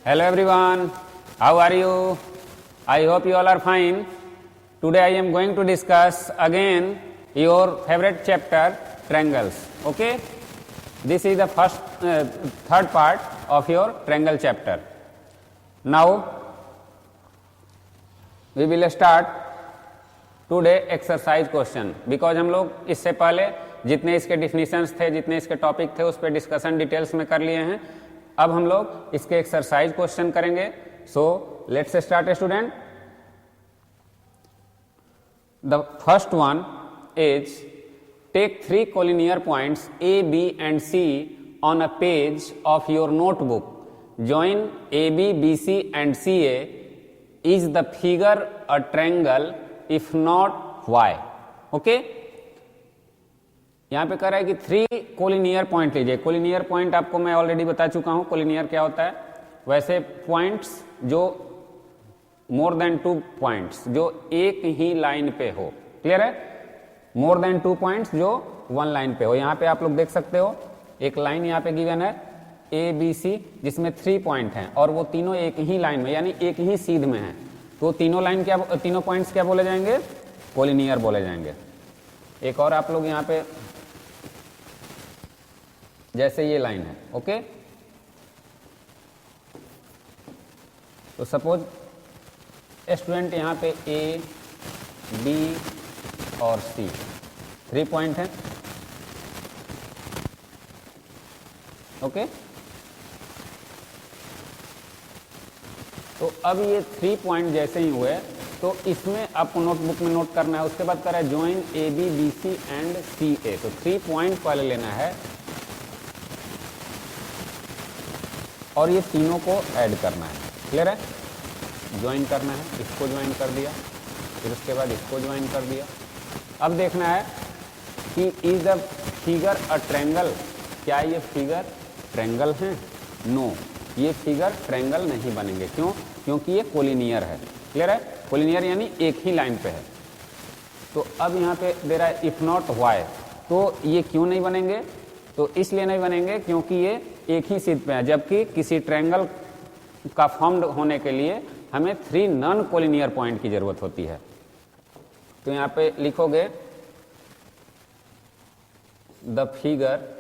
Hello everyone, how are you? I hope you all are fine. Today I am going to discuss again your favorite chapter, triangles. Okay? This is the third part of your triangle chapter. Now we will start today exercise question because हम लोग इससे पहले जितने इसके definitions थे, जितने इसके topic थे, उस पर डिस्कशन डिटेल्स में कर लिए हैं. अब हम लोग इसके एक्सरसाइज क्वेश्चन करेंगे. So let's start student. The first one is take 3 collinear points A, B and C on a page of your notebook. Join AB, BC and CA. Is the figure a triangle? If not, why? Okay? यहां पे कह रहा है कि 3 collinear point लीजिए. Collinear point आपको मैं already बता चुका हूं कोलिनियर क्या होता है. वैसे पॉइंट्स जो मोर देन 2 पॉइंट्स जो एक ही लाइन पे हो. क्लियर है? मोर देन 2 पॉइंट्स जो 1 लाइन पे हो. यहां पे आप लोग देख सकते हो एक लाइन यहां पे गिवन है ABC जिसमें 3 पॉइंट हैं और वो तीनों एक ही लाइन में यानी एक ही सीध में हैं. तो तीनों पॉइंट्स क्या बोले जाएंगे? कोलिनियर बोले जाएंगे. एक और आप लोग यहां पे जैसे ये लाइन है. ओके, तो सपोज स्टूडेंट यहां पे A, B और C 3 पॉइंट हैं. ओके, तो अब ये 3 पॉइंट जैसे ही हुए तो इसमें आपको नोटबुक में नोट करना है. उसके बाद कह रहा है join AB, BC and CA. तो 3 पॉइंट पहले लेना है और ये तीनों को ऐड करना है. क्लियर है? ज्वाइन करना है. इसको ज्वाइन कर दिया, फिर उसके बाद इसको ज्वाइन कर दिया. अब देखना है कि is the figure a triangle. क्या ये फिगर ट्रायंगल है? नो, ये फिगर ट्रायंगल नहीं बनेंगे. क्यों? क्योंकि ये कोलिनियर है. क्लियर है? कोलिनियर यानी एक ही लाइन पे है. तो अब यहाँ पे दे रहा है इफ नॉट वाई. तो ये क्यों नहीं बनेंगे? तो इसलिए नहीं बनेंगे क्योंकि ये एक ही सीध पे है, जबकि किसी ट्रायंगल का फॉर्म्ड होने के लिए हमें 3 नॉन कोलिनियर पॉइंट की जरूरत होती है. तो यहाँ पे लिखोगे the figure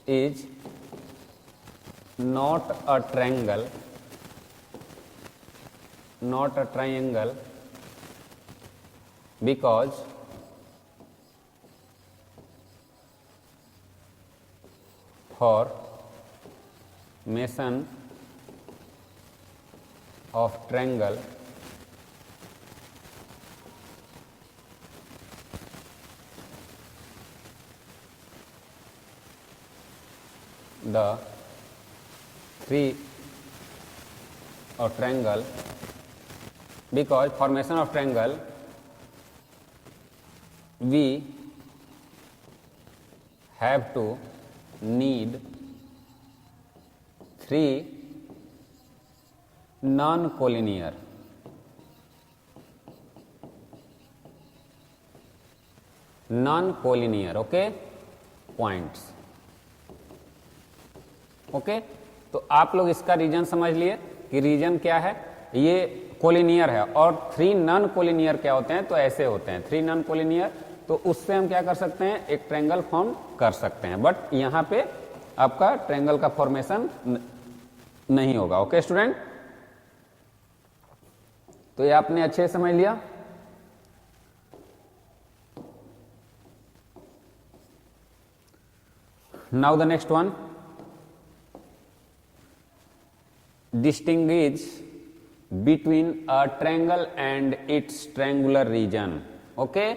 is not a triangle because formation of triangle the 3 of triangle because formation of triangle we have to need 3 non-collinear okay points. Okay, तो आप लोग इसका रीजन समझ लिए कि रीजन क्या है. ये कोलिनियर है और 3 नॉन कोलिनियर क्या होते हैं? तो ऐसे होते हैं 3 नॉन कोलिनियर. तो उससे हम क्या कर सकते हैं? एक ट्रायंगल फॉर्म कर सकते हैं. बट यहां पे आपका ट्रायंगल का फॉर्मेशन नहीं होगा. ओके स्टूडेंट, तो ये आपने अच्छे से समझ लिया. Now the next one, distinguish between a triangle and its triangular region. Okay,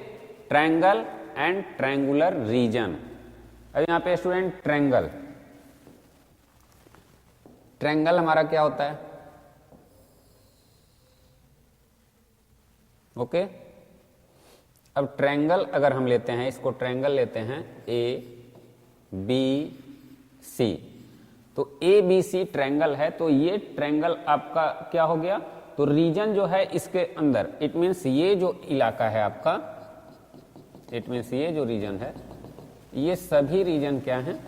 triangle and triangular region. अब यहां पे स्टूडेंट ट्रायंगल हमारा क्या होता है? ओके, अब ट्रायंगल अगर हम लेते हैं, इसको ट्रायंगल लेते हैं ABC. तो ABC ट्रायंगल है, तो ये ट्रायंगल आपका क्या हो गया? तो रीजन जो है इसके अंदर, इट मीन्स ये जो इलाका है आपका, इट मीन्स ये जो रीजन है, ये सभी रीजन क्या हैं,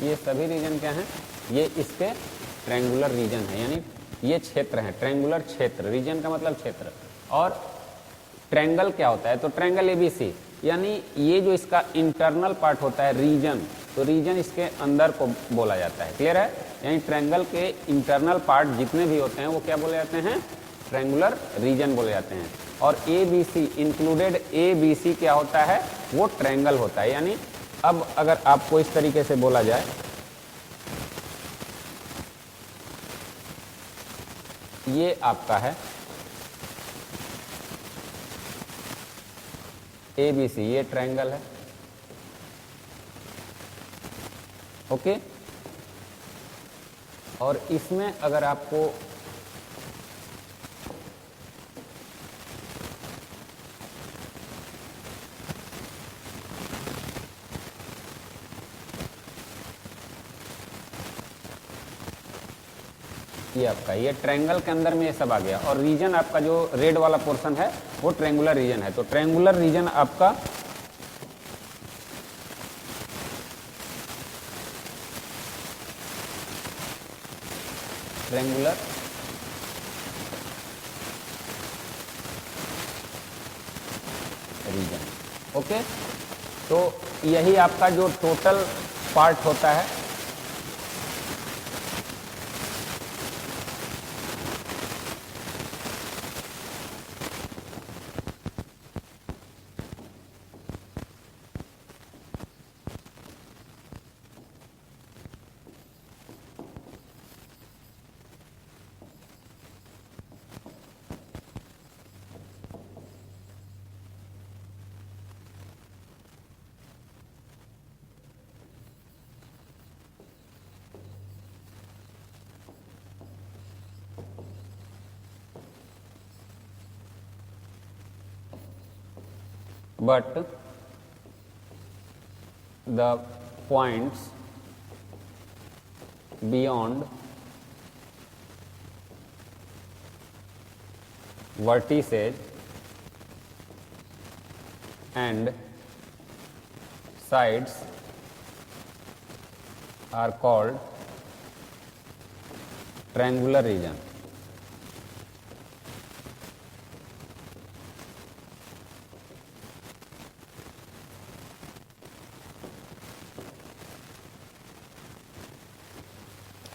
ये सभी रीजन क्या हैं, ये इसके ट्रायंगुलर रीजन है, यानी ये क्षेत्र है, ट्रायंगुलर क्षेत्र, रीजन का मतलब क्षेत्र। और ट्रायंगल क्या होता है, तो ट्रायंगल एबीसी, यानी ये जो इसका इंटरनल पार्ट होता है रीजन, तो रीजन इसके अंदर को बोला जाता है। क्लियर है? यानी ट्रायंगल के इंटरनल पार्ट जितने भी होते हैं वो क्या बोले जाते हैं, ट्रायंगुलर रीजन बोले जाते हैं। और A B C included, A B C क्या होता है, वो ट्रायंगल होता है। यानी अब अगर आपको इस तरीके से बोला जाए, ये आपका है ए बी सी, ये ट्रायंगल है, ओके। और इसमें अगर आपको ये आपका, ये ट्रायंगल के अंदर में ये सब आ गया। और रीजन आपका जो रेड वाला पोर्शन है वो ट्रायंगुलर रीजन है। तो ट्रायंगुलर रीजन आपका ट्रायंगुलर रीजन, ओके। तो यही आपका जो टोटल पार्ट होता है, but the points beyond vertices and sides are called triangular region.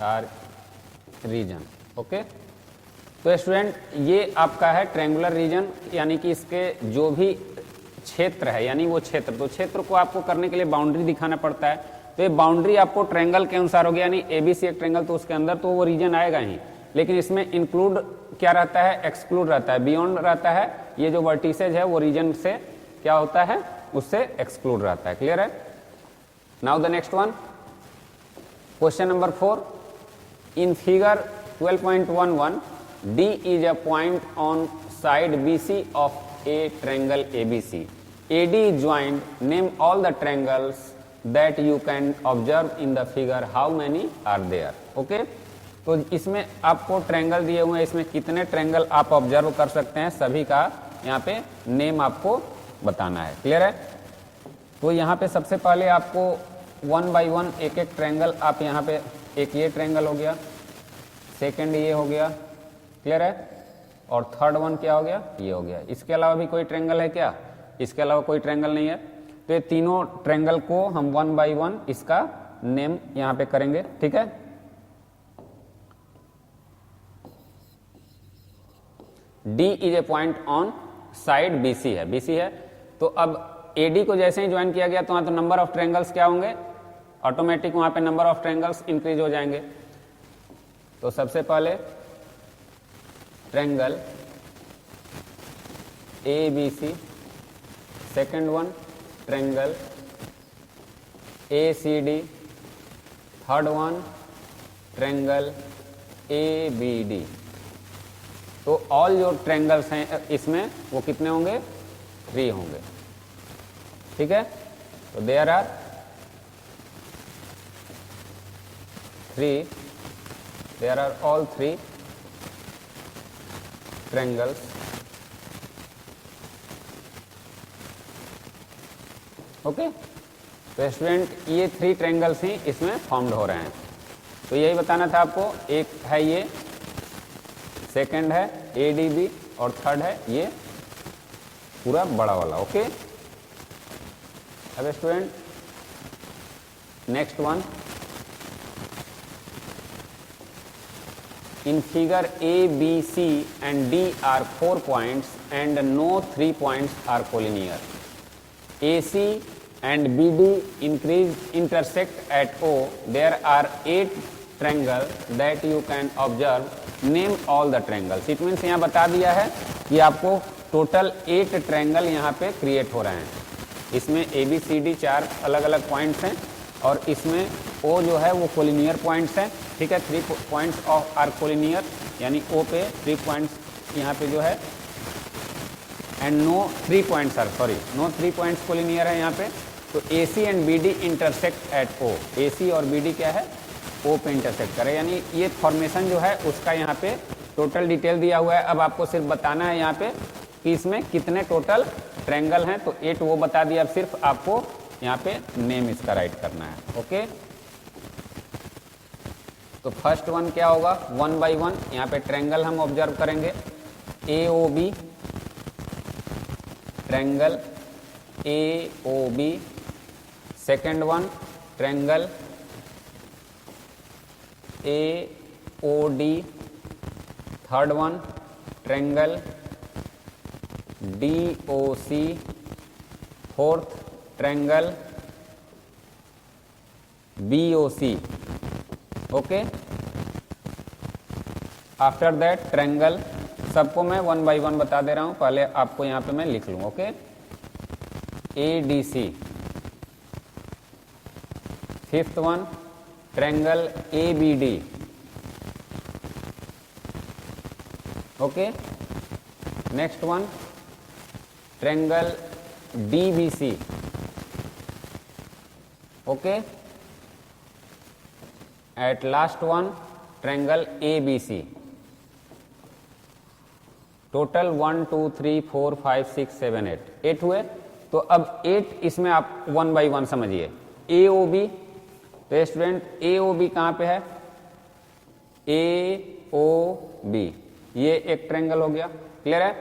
Are region, okay. तो स्टूडेंट ये आपका है ट्रायंगुलर रीजन, यानी कि इसके जो भी क्षेत्र है, यानी वो क्षेत्र, तो क्षेत्र को आपको करने के लिए बाउंड्री दिखाना पड़ता है। तो ये बाउंड्री आपको ट्रायंगल के अनुसार होगी, यानी एबीसी एक ट्रायंगल, तो उसके अंदर तो वो रीजन आएगा ही, लेकिन इसमें इंक्लूड क्या रहता है, एक्सक्लूड रहता है, बियॉन्ड रहता है। ये जो वर्टिसेज है वो रीजन से क्या होता है, उससे एक्सक्लूड रहता है। क्लियर है? Now the next one, question number 4। In figure 12.11, D is a point on side BC of a triangle ABC. AD is joined. Name all the triangles that you can observe in the figure. How many are there? Okay? तो इसमें आपको triangle दिए हुए हैं, इसमें कितने triangle आप observe कर सकते हैं, सभी का यहाँ पे नेम आपको बताना है। क्लियर है? तो यहाँ पे सबसे पहले आपको 1 by 1 एक एक ट्रायंगल आप यहाँ पे, एक ये ट्रायंगल हो गया, सेकंड ये हो गया, क्लियर है, और थर्ड वन क्या हो गया, ये हो गया। इसके अलावा भी कोई ट्रायंगल है क्या? इसके अलावा कोई ट्रायंगल नहीं है। तो ये तीनों ट्रायंगल को हम 1 by 1 इसका नेम यहाँ पे करेंगे, ठीक है। D is a point on side BC है, बीसी है। तो अब एडी को जैसे ही ज्वाइन किया गया तो वहां तो नंबर ऑफ ट्रायंगल्स क्या होंगे, ऑटोमेटिक वहां पे नंबर ऑफ ट्रायंगल्स इंक्रीज हो जाएंगे। तो सबसे पहले triangle A B C, second one triangle A C D, third one triangle ABD। तो ऑल जो ट्रायंगल्स हैं इसमें वो कितने होंगे? 3 होंगे। ठीक है, तो there are 3, there are all 3 triangles. Okay, तो स्टूडेंट ये 3 ट्रायंगल्स ही इसमें फॉर्म्ड हो रहे हैं। तो यही बताना था आपको। एक है ये, सेकंड है ADB और थर्ड है ये पूरा बड़ा वाला। ओके, अब student next one, in figure A, B, C and D are 4 points and no 3 points are collinear. AC and BD intersect at O. There are 8 triangles that you can observe. Name all the triangles. It means यहाँ बता दिया है कि आपको total 8 triangle यहाँ पे create हो रहे हैं। इसमें ABCD 4 अलग अलग पॉइंट्स हैं और इसमें O जो है वो कोलिनियर पॉइंट्स हैं। ठीक है, 3 पॉइंट्स ऑफ आर कोलिनियर, यानी O पे 3 पॉइंट्स यहाँ पे जो है and no 3 points are no 3 points collinear है यहाँ पे। तो AC and BD intersect at O। AC और BD क्या है? O पे इंटरसेक्ट करे, यानी ये फॉर्मेशन जो है उसका यहाँ पे टोटल डिटेल दिया हुआ है। अब आपको सिर्फ बताना है यहाँ पे कि इसमें कितने टोटल ट्रायंगल हैं। तो 8 वो बता दिया, अब सिर्फ आपको यहाँ पे नेम इसका राइट करना है। ओके, तो फर्स्ट वन क्या होगा? 1 by 1 यहाँ पे ट्रायंगल हम ऑब्जर्व करेंगे। AOB triangle AOB। Second one triangle AOD। Third one triangle DOC। Fourth triangle BOC। Okay, after that triangle, सबको मैं 1 by 1 बता दे रहा हूं, पहले आपको यहां पे मैं लिख लूं। Okay, ADC। Fifth one triangle ABD। Okay, next one triangle DBC। Okay, at last one triangle ABC। Total 1 2 3 4 5 6 7 8 हुए। तो अब 8 इसमें आप 1 by 1 समझिए। AOB, तो स्टूडेंट AOB कहां पे है? AOB ये एक ट्रायंगल हो गया, क्लियर है।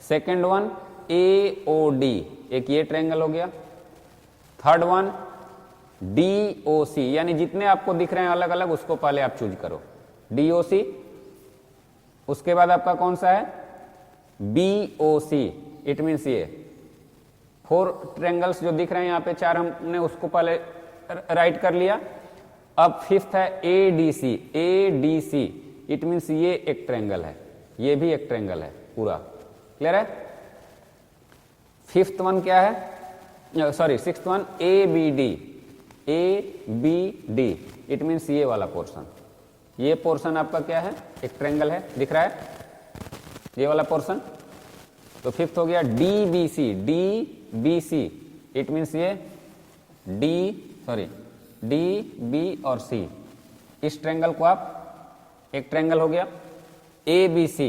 सेकेंड वन AOD, एक ये ट्रायंगल हो गया। थर्ड वन DOC, यानी जितने आपको दिख रहे हैं अलग अलग उसको पहले आप चूज करो। DOC, उसके बाद आपका कौन सा है? BOC। इट मीन्स ये 4 ट्रायंगल्स जो दिख रहे हैं यहाँ पे 4 हमने उसको पहले राइट कर लिया। अब फिफ्थ है ADC। ADC इट मीन्स ये एक ट्रायंगल है, ये भी एक ट्रायंगल है पूरा, क्लियर है। फिफ्थ वन क्या है? Sixth one ABD। ABD it means ये वाला पोर्शन, ये पोर्शन आपका क्या है? एक ट्रायंगल है, दिख रहा है ये वाला पोर्शन। तो फिफ्थ हो गया DBC। DBC इट मीन्स ये D, B और C, इस ट्रायंगल को आप एक ट्रायंगल हो गया। ABC,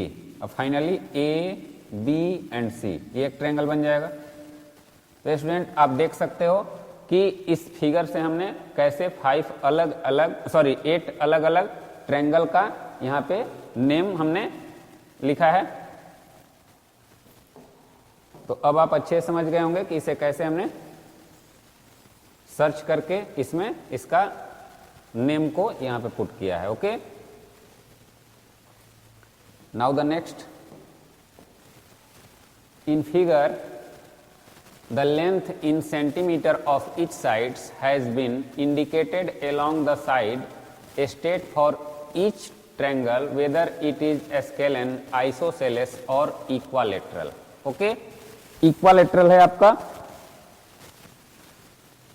अब finally A, B and C, ये एक ट्रायंगल बन जाएगा। तो स्टूडेंट आप देख सकते हो कि इस फिगर से हमने कैसे 8 अलग अलग ट्रायंगल का यहाँ पे नेम हमने लिखा है। तो अब आप अच्छे समझ गए होंगे कि इसे कैसे हमने सर्च करके इसमें इसका नेम को यहाँ पे पुट किया है। Okay, now the next, in figure the length in centimeter of each sides has been indicated along the side. State for each triangle whether it is scalene, isosceles or equilateral. Okay, equilateral है आपका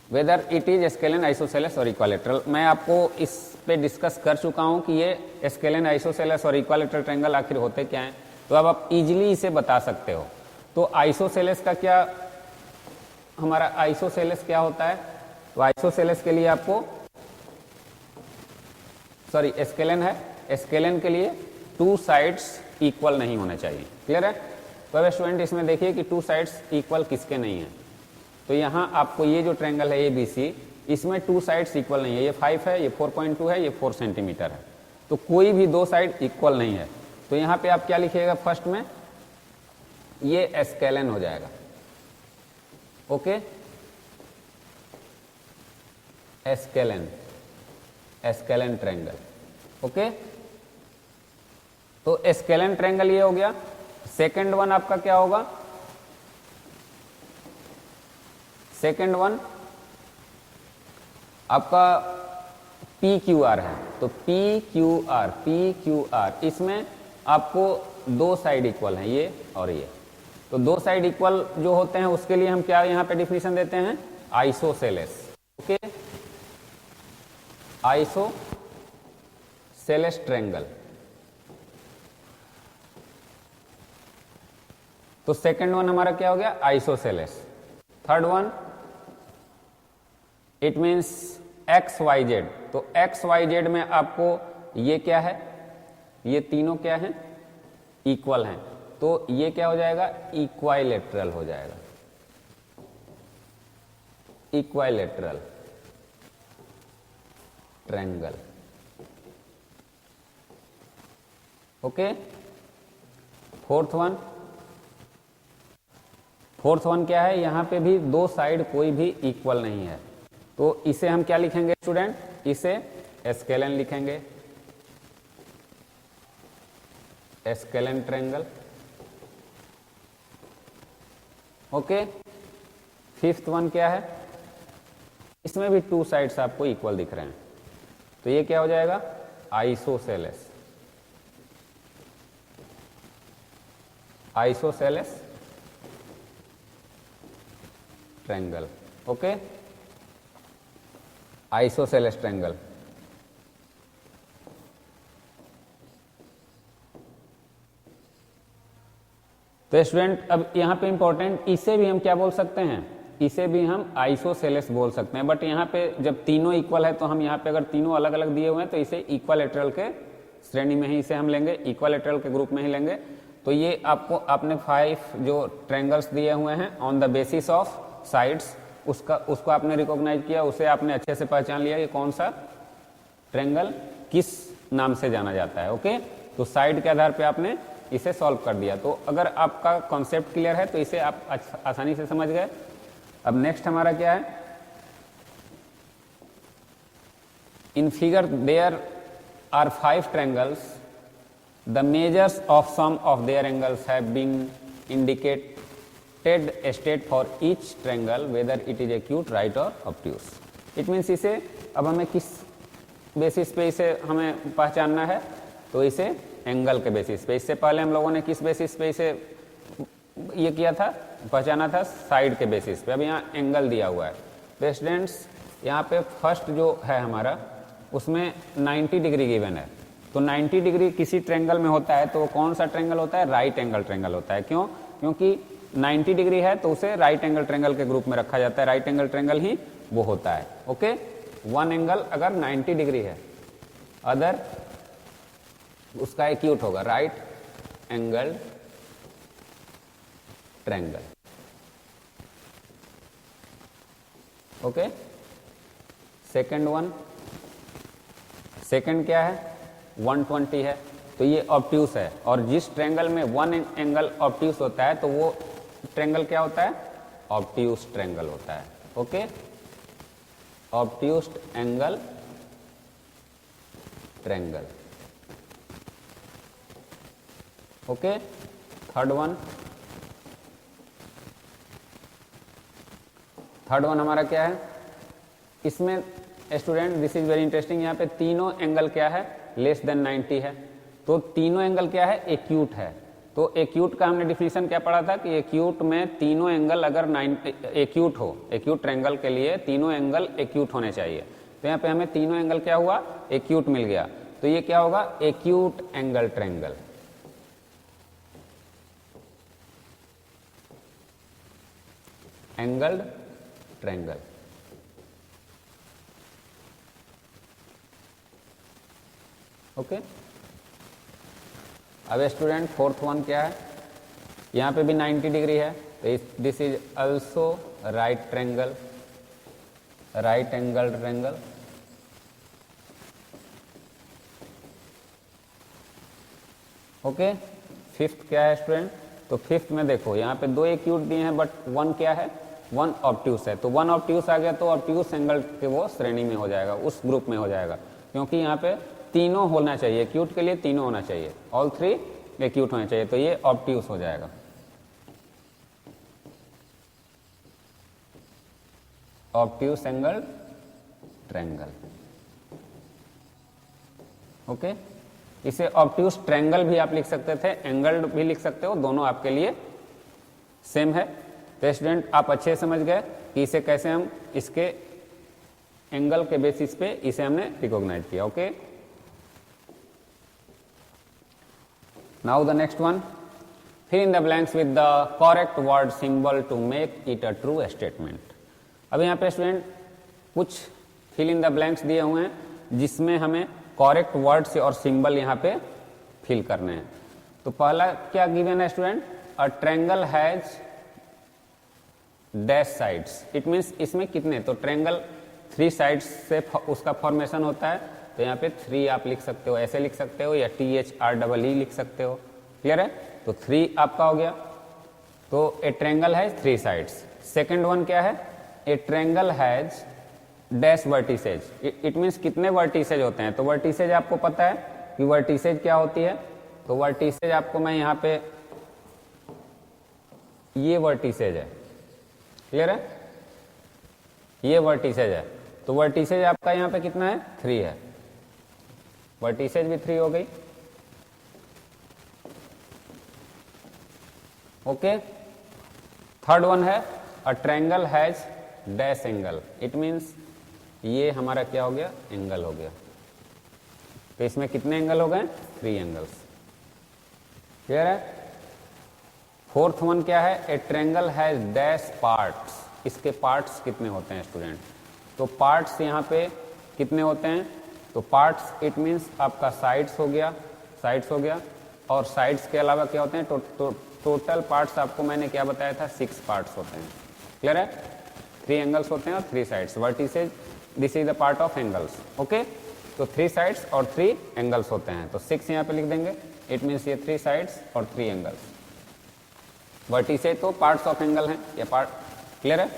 weather it is scalene, isosceles और equilateral. मैं आपको इस पे discuss कर चुका हूं कि ये स्केलन, आइसोसेलेस और इक्वालेटरल ट्रायंगल आखिर होते क्या हैं, तो अब आप इजीली इसे बता सकते हो। तो आइसोसेलेस का क्या, हमारा आइसोसेलेस क्या होता है, तो आइसोसेलेस के लिए आपको, सॉरी स्केलन है, स्केलन के लिए टू साइड्स इक्वल नहीं होना चाहिए। क्लियर है? तो अब स्टूडेंट इसमें देखिए कि टू साइड्स इक्वल किसके नहीं है। तो यहाँ आपको ये जो ट्रायंगल है ABC, इसमें टू साइड्स इक्वल नहीं है। ये 5 है, ये 4.2 है, ये 4 सेंटीमीटर है। तो कोई भी दो साइड इक्वल नहीं है। तो यहाँ पे आप क्या लिखिएगा, फर्स्ट में ये स्केलन हो जाएगा। Okay, scalene, scalene triangle. Okay, तो स्केलन ट्रायंगल ये हो गया। सेकंड वन आपका क्या होगा, सेकंड वन आपका PQR है। तो PQR, इसमें आपको दो साइड इक्वल हैं, ये और ये। तो दो साइड इक्वल जो होते हैं उसके लिए हम क्या यहां पे डिफिनेशन देते हैं, आइसोसेलेस। Okay, isosceles triangle. तो सेकंड वन हमारा क्या हो गया, isosceles. Third one it means XYZ। तो XYZ में आपको ये क्या है, ये तीनों क्या हैं, इक्वल हैं। तो ये क्या हो जाएगा, इक्वाइलेटरल हो जाएगा, इक्वाइलेटरल ट्रायंगल। ओके, फोर्थ वन क्या है, यहां पे भी दो साइड कोई भी इक्वल नहीं है। तो इसे हम क्या लिखेंगे स्टूडेंट, इसे स्केलन लिखेंगे, scalene triangle. Okay, fifth one क्या है, इसमें भी टू साइड्स आपको इक्वल दिख रहे हैं। तो ये क्या हो जाएगा, isosceles, isosceles triangle. Okay, isosceles triangle. तो स्टूडेंट अब यहां पे इंपॉर्टेंट, इसे भी हम क्या बोल सकते हैं, इसे भी हम आइसोसेलेस बोल सकते हैं। बट यहां पे जब तीनों इक्वल है तो हम यहां पे अगर तीनों अलग अलग दिए हुए हैं तो इसे इक्वालेटरल के श्रेणी में ही इसे हम लेंगे, इक्वालेटरल के ग्रुप में ही लेंगे। तो ये आपको आपने 5 जो ट्रायंगल्स दिए हुए हैं on the basis of sides, उसको आपने रिकॉग्नाइज किया, उसे आपने अच्छे से पहचान लिया कि कौन सा ट्रायंगल किस नाम से जाना जाता है। ओके, तो साइड के आधार पे आपने इसे सॉल्व कर दिया। तो अगर आपका कॉन्सेप्ट क्लियर है तो इसे आप आसानी से समझ गए। अब नेक्स्ट हमारा क्या है, in figure there are 5 triangles, the measures of some of their angles have been indicated state for each triangle whether it is acute, right और ऑब्ट्यूस। इट मीन्स इसे अब हमें किस बेसिस पे इसे हमें पहचानना है, तो इसे एंगल के बेसिस पे। इससे पहले हम लोगों ने किस बेसिस पे इसे ये किया था, पहचाना था, साइड के बेसिस पे। अब यहाँ एंगल दिया हुआ है। तो स्टूडेंट्स यहाँ पे फर्स्ट जो है हमारा, उसमें 90 डिग्री गिवन है। तो 90 डिग्री किसी ट्रायंगल में होता है तो वो कौन सा ट्रायंगल होता है, राइट एंगल ट्रायंगल होता है। क्यों, क्योंकि 90 डिग्री है तो उसे राइट एंगल ट्रायंगल के ग्रुप में रखा जाता है। राइट एंगल ट्रायंगल ही वो होता है। ओके, वन एंगल अगर 90 डिग्री है, अदर उसका एक्यूट होगा, right angle triangle. Okay, second one, second क्या है, 120 है, तो ये ऑब्ट्यूस है। और जिस ट्रायंगल में वन एंगल ऑब्ट्यूस होता है तो वो ट्रायंगल क्या होता है, ऑब्ट्यूस ट्रायंगल होता है। Okay, obtused angle triangle. Okay, third one हमारा क्या है, इसमें student this is very interesting, यहाँ पे तीनों एंगल क्या है, लेस देन 90 है। तो तीनों एंगल क्या है, एक्यूट है। तो एक्यूट का हमने डिफिनीशन क्या पढ़ा था कि एक्यूट में तीनों एंगल अगर 90 एक्यूट हो, एक्यूट ट्रायंगल के लिए तीनों एंगल एक्यूट होने चाहिए। तो यहाँ पे हमें तीनों एंगल क्या हुआ, एक्यूट मिल गया। तो ये क्या होगा, acute angle triangle. Angled triangle. Okay. अब स्टूडेंट फोर्थ वन क्या है, यहाँ पे भी 90 डिग्री है, तो this is also right triangle, right angle triangle. Okay. Fifth क्या है स्टूडेंट, तो फिफ्थ में देखो यहाँ पे दो एक्यूट दिए हैं बट वन क्या है, वन ऑब्ट्यूस है। तो वन ऑब्ट्यूस आ गया तो ऑब्ट्यूस एंगल के वो श्रेणी में हो जाएगा, उस ग्रुप में हो जाएगा, क्योंकि यहाँ पे तीनों होना चाहिए, एक्यूट के लिए तीनों होना चाहिए, ऑल थ्री एक्यूट होने चाहिए, तो ये ऑब्ट्यूस हो जाएगा। Obtuse angle triangle. ओके। इसे ऑब्ट्यूस ट्रायंगल भी आप लिख सकते थे, एंगल भी लिख सकते हो, दोनों आपके लिए सेम है। तो स्टूडेंट आप अच्छे समझ गए कि इसे कैसे हम इसके एंगल के बेसिस पे इसे हमने रिकॉग्नाइज किया। Okay. Now the next one, fill in the blanks with the correct word symbol to make it a true statement। अब यहाँ पे स्टूडेंट कुछ fill in the blanks दिए हुए हैं जिसमें हमें करेक्ट वर्ड से और सिंबल यहाँ पे फिल करने हैं। तो पहला क्या गिवन है student, a triangle has dash sides. It means इसमें कितने, तो ट्रायंगल 3 साइड्स से उसका फॉर्मेशन होता है, तो यहाँ पे 3 आप लिख सकते हो, ऐसे लिख सकते हो, या THREE लिख सकते हो। क्लियर है, तो 3 आपका हो गया। तो ए triangle has 3 sides. Second one क्या है, a triangle has dash vertices. It means कितने वर्टिसेज होते हैं, तो वर्टिसेज आपको पता है कि वर्टिसेज क्या होती है, तो वर्टिसेज आपको मैं यहाँ पे, ये वर्टिसेज है, क्लियर है, ये वर्टिसेज है, तो वर्टिसेज आपका यहाँ पे कितना है, 3 है, वर्टिसेज भी 3 हो गई। ओके। थर्ड वन है a triangle has dash angle. It means ये हमारा क्या हो गया, एंगल हो गया। तो इसमें कितने एंगल हो गए, 3 एंगल्स। क्लियर है। फोर्थ वन क्या है, a triangle has dash parts. इसके पार्ट्स कितने होते हैं स्टूडेंट, तो पार्ट्स यहाँ पे कितने होते हैं, तो पार्ट्स इट मीन्स आपका साइड्स हो गया, साइड्स हो गया, और साइड्स के अलावा क्या होते हैं, टोटल पार्ट्स आपको मैंने क्या बताया था, 6 पार्ट्स होते हैं। क्लियर है, 3 एंगल्स होते हैं और 3 sides. Vertices this is the part of angles. Okay. तो 3 साइड्स और 3 एंगल्स होते हैं, तो 6 यहाँ पे लिख देंगे। इट मीन्स ये 3 साइड्स और 3 एंगल्स। वर्टिसेज तो पार्ट्स ऑफ एंगल हैं, ये पार्ट। क्लियर है।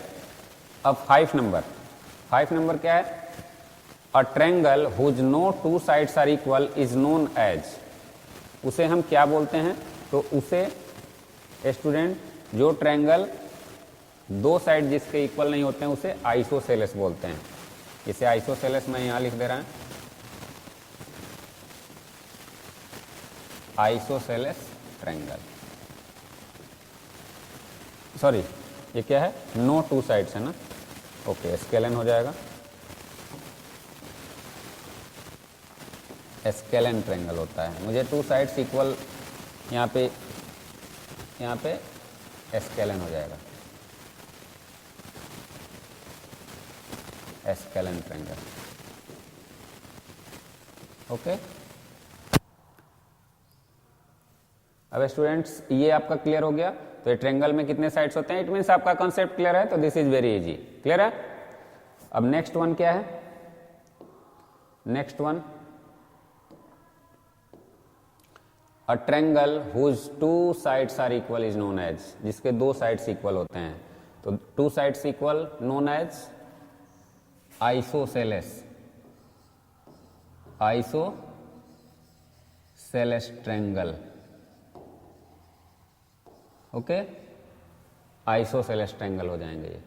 अब 5 नंबर क्या है, a triangle whose no 2 sides are equal is known as. उसे हम क्या बोलते हैं, तो उसे स्टूडेंट जो ट्रायंगल 2 साइड जिसके इक्वल नहीं होते हैं उसे आइसोसेलेस बोलते हैं। इसे आइसोसेलेस मैं यहां लिख दे रहा हूं, आइसोसेलेस ट्रायंगल। सॉरी, ये क्या है, नो 2 साइड्स है ना। ओके, स्केलन हो जाएगा, स्केलन ट्रायंगल होता है। मुझे 2 साइड्स इक्वल यहाँ पे स्केलन हो जाएगा, स्केलन ट्रायंगल। ओके। अब स्टूडेंट्स ये आपका क्लियर हो गया। तो ये ट्रायंगल में कितने साइड्स होते हैं, इट मीन्स आपका कॉन्सेप्ट क्लियर है, तो this is very easy. Clear है। अब नेक्स्ट वन क्या है, next one, a triangle whose 2 sides are equal is known as. जिसके 2 साइड्स इक्वल होते हैं, तो 2 sides equal known as isosceles, isosceles triangle. Okay, isosceles triangle हो जाएंगे ये,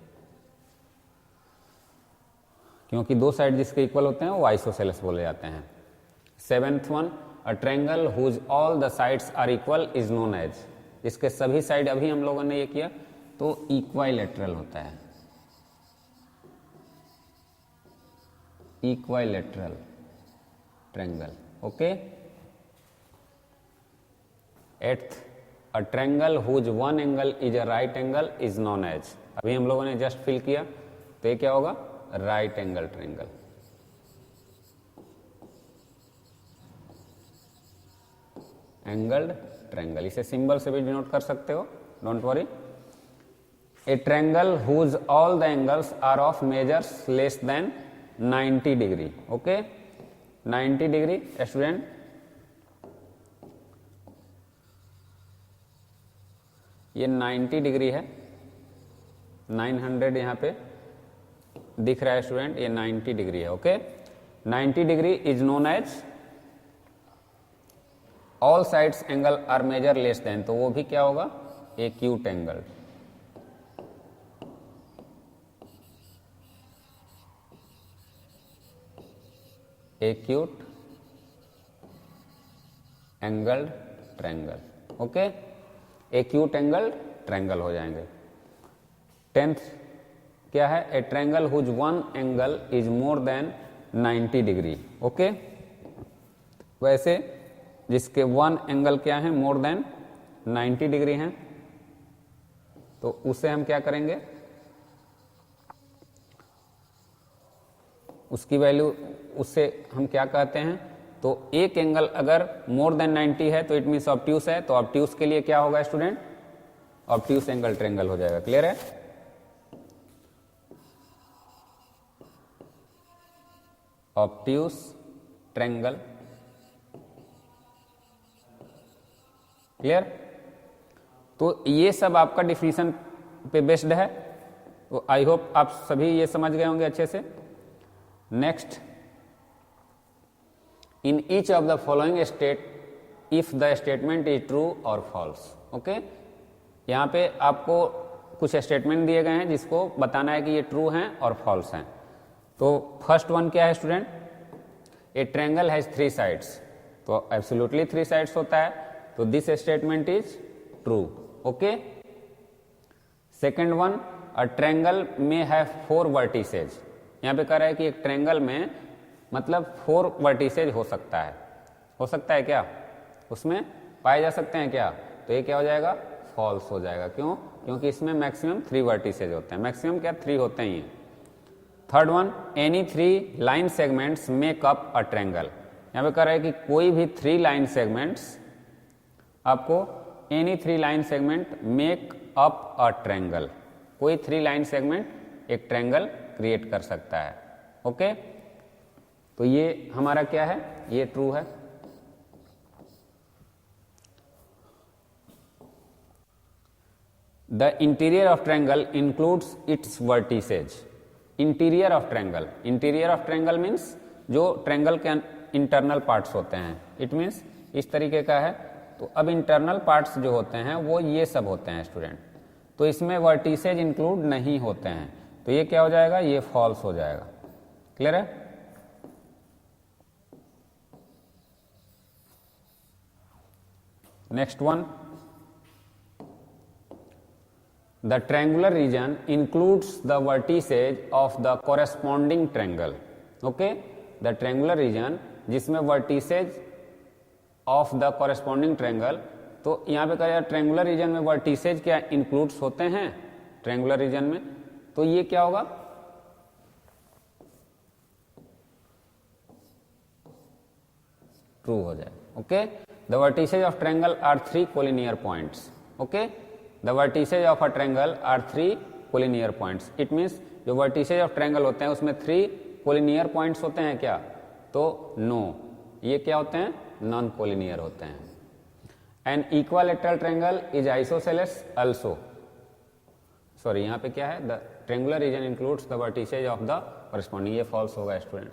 क्योंकि 2 साइड जिसके इक्वल होते हैं वो आइसोसेलेस बोले जाते हैं। 7th one, a triangle whose all the sides are equal is known as, जिसके सभी साइड अभी हम लोगों ने ये किया तो इक्वाइलेटरल होता है, equilateral triangle. Okay, eighth, a triangle whose one angle is a right angle is known as, अभी हम लोगों ने जस्ट फिल किया तो ये क्या होगा, right angle triangle. Angled triangle, इसे सिंबल से भी डिनोट कर सकते हो, don't worry. A triangle whose all the angles are of measures less than 90 degree. Okay, 90 degree student, ये 90 डिग्री है, 900 यहां पे दिख रहा है स्टूडेंट, ये 90 डिग्री है। Okay, 90 degree is known as all sides angle are measure less than, तो वो भी क्या होगा, acute angle. Acute angle triangle. Okay, acute angle triangle हो जाएंगे। 10th क्या है, a triangle whose one angle is more than 90 degree. Okay, वैसे जिसके वन एंगल क्या है, मोर देन 90 डिग्री है, तो उसे हम क्या करेंगे, उसकी वैल्यू, उससे हम क्या कहते हैं, तो एक एंगल अगर मोर देन 90 है तो इट मीन्स ऑब्ट्यूस है, तो ऑब्ट्यूस के लिए क्या होगा स्टूडेंट, ऑब्ट्यूस एंगल ट्रायंगल हो जाएगा। क्लियर है, ऑब्ट्यूस ट्रायंगल। क्लियर, तो ये सब आपका डिफिनीशन पे बेस्ड है, तो आई होप आप सभी ये समझ गए होंगे अच्छे से। Next, in each of the following state if the statement is true और फॉल्स। ओके, यहां पे आपको कुछ स्टेटमेंट दिए गए हैं जिसको बताना है कि ये ट्रू हैं और फॉल्स हैं। तो फर्स्ट वन क्या है student, A triangle has 3 sides, तो एब्सोल्युटली 3 साइड्स होता है, तो this statement is true. Okay, second one, a triangle में हैव 4 वर्टिसेज, यहां पे कह रहा है कि एक ट्रायंगल में मतलब 4 वर्टिसेज हो सकता है, हो सकता है क्या, उसमें पाए जा सकते हैं क्या, तो ये क्या हो जाएगा, फॉल्स हो जाएगा। क्यों, क्योंकि इसमें मैक्सिमम 3 वर्टिसेज होते हैं, मैक्सिमम क्या 3 होते ही हैं। Third one, any 3 line segments make up a triangle, यहां पे कह रहा है कि कोई भी 3 लाइन सेगमेंट्स, आपको any 3 line segment make up a triangle, कोई 3 लाइन सेगमेंट एक ट्रायंगल क्रिएट कर सकता है। ओके, तो ये हमारा क्या है, ये ट्रू है। The interior of triangle includes it's vertices, interior of triangle, interior of triangle means जो ट्रायंगल के इंटरनल पार्ट्स होते हैं, इट मीन्स इस तरीके का है। तो अब इंटरनल पार्ट्स जो होते हैं वो ये सब होते हैं स्टूडेंट, तो इसमें वर्टिसेज इंक्लूड नहीं होते हैं, तो ये क्या हो जाएगा, ये फॉल्स हो जाएगा। क्लियर है, next one, the triangular region includes the vertices of the corresponding triangle. Okay, the triangular region जिसमें vertices of the corresponding triangle, तो यहां पे कहा ट्रायंगुलर रीजन में वर्टिसेज क्या इंक्लूड्स होते हैं ट्रायंगुलर रीजन में, तो ये क्या होगा, ट्रू हो जाए। Okay, the vertices of triangle are 3 collinear points. Okay, the vertices of a triangle are 3 collinear points, it means जो वर्टिसेज ऑफ ट्रायंगल होते हैं उसमें 3 कोलिनियर पॉइंट्स होते हैं क्या, तो नो, ये क्या होते हैं, नॉन कोलिनियर होते हैं। An equilateral triangle is isosceles also, sorry यहां पे क्या है, the triangular region includes the vertices of the corresponding, ये फॉल्स होगा student.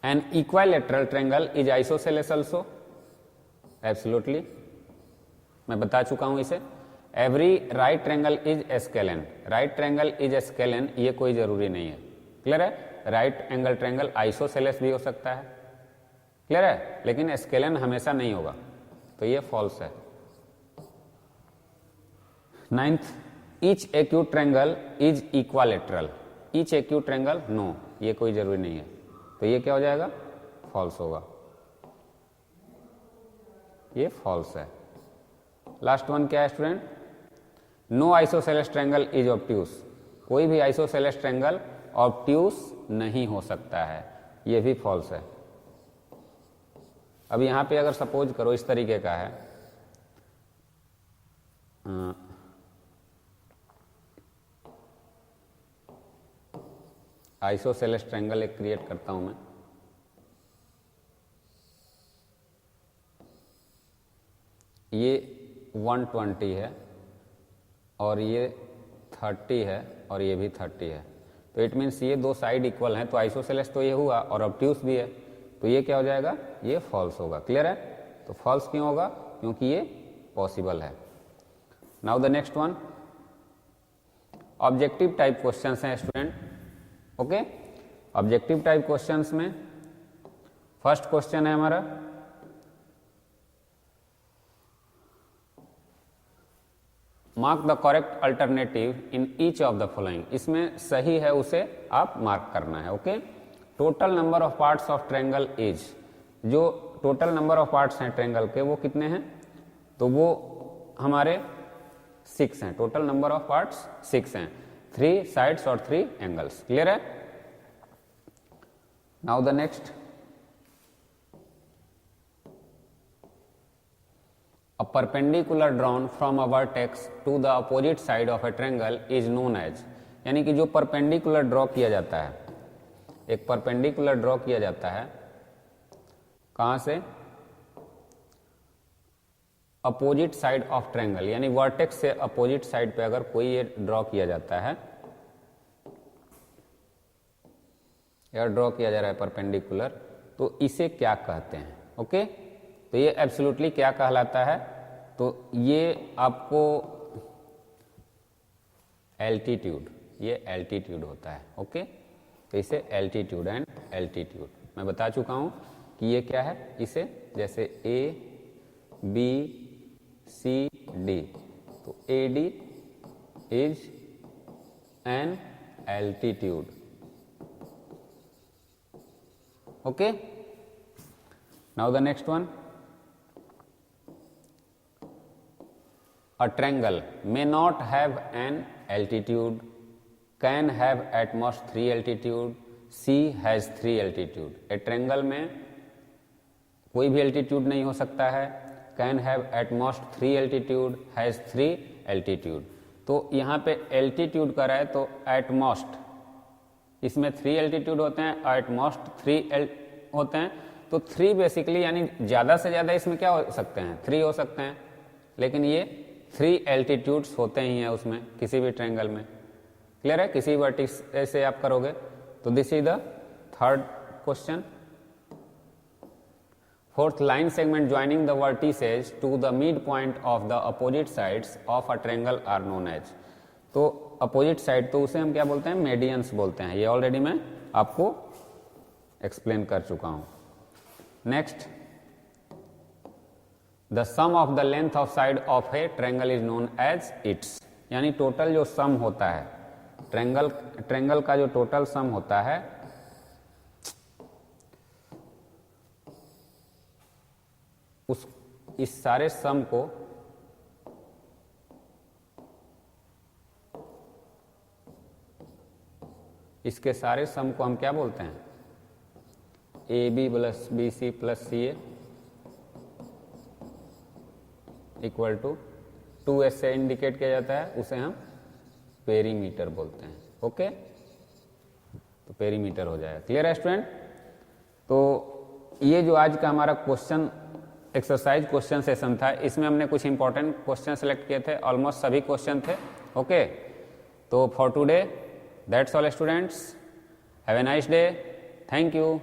An equilateral triangle is isosceles also, absolutely, मैं बता चुका हूं इसे। Every right triangle is scalene, right triangle is scalene ये कोई जरूरी नहीं है। क्लियर है? राइट एंगल ट्रायंगल आइसोसेलेस भी हो सकता है, क्लियर है, लेकिन स्केलन हमेशा नहीं होगा, तो ये फॉल्स है। 9th, each acute triangle is equilateral, each acute triangle no, ये कोई जरूरी नहीं है, तो ये क्या हो जाएगा? फॉल्स होगा, ये फॉल्स है। लास्ट वन क्या है student? No isosceles triangle is obtuse, कोई भी आइसोसेलेस ट्रायंगल ऑब्ट्यूस नहीं हो सकता है, ये भी फॉल्स है। अब यहां पे अगर सपोज करो इस तरीके का है, आइसोसेलेस ट्रायंगल एक क्रिएट करता हूं मैं, ये 120 है और ये 30 है और ये भी 30 है, तो इट मीन्स ये दो साइड इक्वल हैं, तो आइसोसेलेस तो ये हुआ और ऑब्ट्यूस भी है, तो ये क्या हो जाएगा? ये फॉल्स होगा। क्लियर है? तो फॉल्स क्यों होगा? क्योंकि ये पॉसिबल है। Now the next one, objective type questions हैं student. Okay, objective type questions में फर्स्ट क्वेश्चन है हमारा, mark the correct alternative in each of the following, इसमें सही है उसे आप मार्क करना है। Okay, total number of parts of triangle is, जो टोटल नंबर ऑफ पार्ट्स हैं ट्रायंगल के वो कितने हैं? तो वो हमारे 6 हैं, टोटल नंबर ऑफ पार्ट्स 6 हैं, 3 साइड्स और 3 एंगल्स। क्लियर है? Now the next, a perpendicular drawn from a vertex to the opposite side of a triangle is known as, यानी कि जो परपेंडिकुलर ड्रॉ किया जाता है, एक परपेंडिकुलर ड्रॉ किया जाता है कहां से? अपोजिट साइड ऑफ ट्रायंगल, यानी वर्टेक्स से अपोजिट साइड पे अगर कोई ये ड्रॉ किया जाता है, या ड्रॉ किया जा रहा है परपेंडिकुलर, तो इसे क्या कहते हैं? ओके, तो ये एब्सोल्युटली क्या कहलाता है? तो ये आपको एल्टीट्यूड, ये एल्टीट्यूड होता है। ओके, तो इसे एल्टीट्यूड एंड एल्टीट्यूड मैं बता चुका हूं कि ये क्या है। इसे जैसे ए बी सी डी, तो A D is an altitude. Okay, now the next one, a triangle may not have an altitude, can have at most 3 altitude, C has 3 altitude। a triangle में कोई भी altitude नहीं हो सकता है, can have at most 3 altitude, has 3 altitude। तो यहाँ पे altitude कर रहा है तो at most, इसमें 3 altitude होते हैं, at most 3 होते हैं, तो 3 बेसिकली यानी ज़्यादा से ज़्यादा इसमें क्या हो सकते हैं? 3 हो सकते हैं, लेकिन ये 3 एल्टीट्यूड्स होते ही हैं उसमें किसी भी ट्रायंगल में। क्लियर है? किसी वर्टिक्स ऐसे आप करोगे तो this is the third question. Fourth, line segment joining the vertices to the mid point of the opposite sides of a triangle are known as. तो अपोजिट साइड, तो उसे हम क्या बोलते हैं? मेडियंस बोलते हैं। ये ऑलरेडी मैं आपको एक्सप्लेन कर चुका हूं। Next, the sum of the length of side of a triangle is known as its, यानी टोटल जो सम होता है ट्रायंगल का जो टोटल सम होता है इस सारे सम को इसके सारे सम को हम क्या बोलते हैं? A B plus B C plus C A equal to 2s से इंडिकेट किया जाता है, उसे हम पेरीमीटर बोलते हैं। ओके, तो पेरीमीटर हो जाएगा। क्लियर है स्टूडेंट? तो ये जो आज का हमारा क्वेश्चन एक्सरसाइज क्वेश्चन सेशन था, इसमें हमने कुछ इंपॉर्टेंट क्वेश्चन सेलेक्ट किए थे, ऑलमोस्ट सभी क्वेश्चन थे। ओके, तो for today that's all students, have a nice day, thank you.